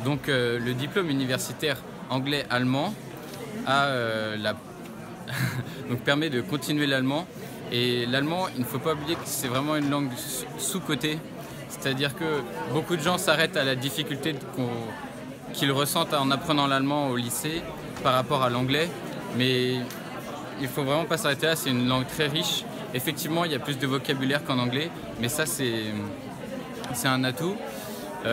Donc le diplôme universitaire anglais-allemand donc permet de continuer l'allemand. Et l'allemand, il ne faut pas oublier que c'est vraiment une langue sous-cotée. C'est-à-dire que beaucoup de gens s'arrêtent à la difficulté qu'ils ressentent en apprenant l'allemand au lycée par rapport à l'anglais. Mais il ne faut vraiment pas s'arrêter là, c'est une langue très riche. Effectivement, il y a plus de vocabulaire qu'en anglais, mais ça, c'est un atout.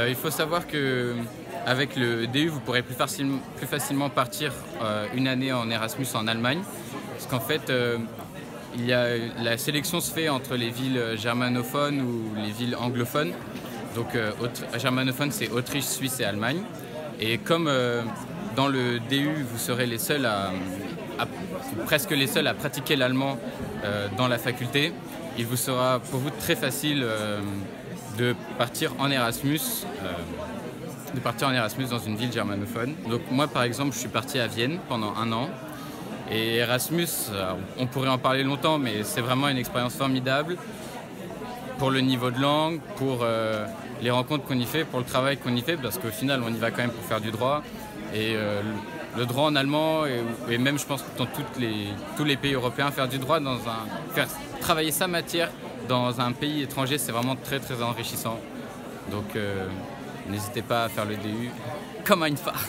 Il faut savoir qu'avec le DU, vous pourrez plus facilement partir une année en Erasmus en Allemagne. Parce qu'en fait, la sélection se fait entre les villes germanophones ou les villes anglophones. Donc germanophone, c'est Autriche, Suisse et Allemagne. Et comme dans le DU, vous serez les seuls presque les seuls à pratiquer l'allemand dans la faculté, il vous sera pour vous très facile de partir en Erasmus dans une ville germanophone. Donc moi par exemple, je suis parti à Vienne pendant 1 an. Et Erasmus, on pourrait en parler longtemps, mais c'est vraiment une expérience formidable pour le niveau de langue, pour les rencontres qu'on y fait, pour le travail qu'on y fait, parce qu'au final, on y va quand même pour faire du droit. Et le droit en allemand, et même je pense dans tous les pays européens, faire du droit, faire travailler sa matière dans un pays étranger, c'est vraiment très très enrichissant. Donc n'hésitez pas à faire le DU comme einfach.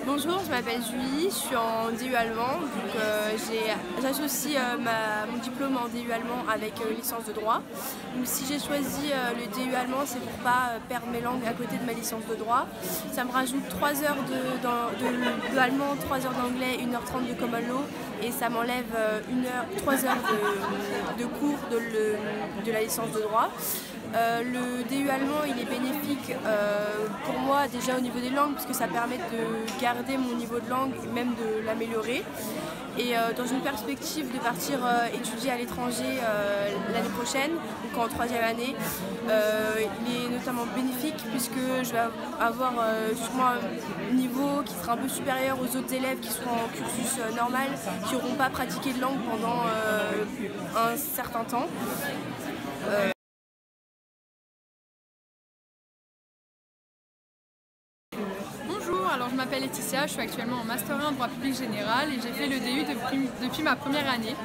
Bonjour, je m'appelle Julie, je suis en DU allemand, donc j'associe mon diplôme en DU allemand avec licence de droit. Donc, si j'ai choisi le DU allemand, c'est pour ne pas perdre mes langues à côté de ma licence de droit. Ça me rajoute 3 heures de allemand, 3 heures d'anglais, 1h30 de common law, et ça m'enlève 3 heures de cours de la licence de droit. Le DU allemand, il est bénéfique pour moi déjà au niveau des langues, puisque ça permet de garder mon niveau de langue et même de l'améliorer. Et dans une perspective de partir étudier à l'étranger l'année prochaine, donc en 3e année, il est notamment bénéfique puisque je vais avoir sûrement un niveau qui sera un peu supérieur aux autres élèves qui seront en cursus normal, qui n'auront pas pratiqué de langue pendant un certain temps. Alors je m'appelle Laetitia, je suis actuellement en Master 1 en droit public général et j'ai fait le DU depuis ma première année.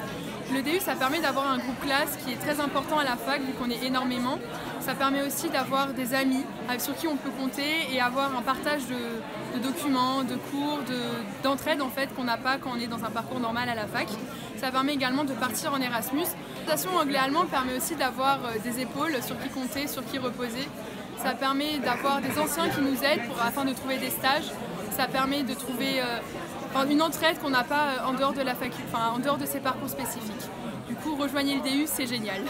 Le DU, ça permet d'avoir un groupe classe qui est très important à la fac vu qu'on est énormément. Ça permet aussi d'avoir des amis sur qui on peut compter et avoir un partage de documents, de cours, d'entraide en fait qu'on n'a pas quand on est dans un parcours normal à la fac. Ça permet également de partir en Erasmus. La station anglais-allemand permet aussi d'avoir des épaules sur qui compter, sur qui reposer. Ça permet d'avoir des anciens qui nous aident afin de trouver des stages. Ça permet de trouver une entraide qu'on n'a pas en dehors de la faculté, en dehors de ces parcours spécifiques. Du coup, rejoignez le DU, c'est génial.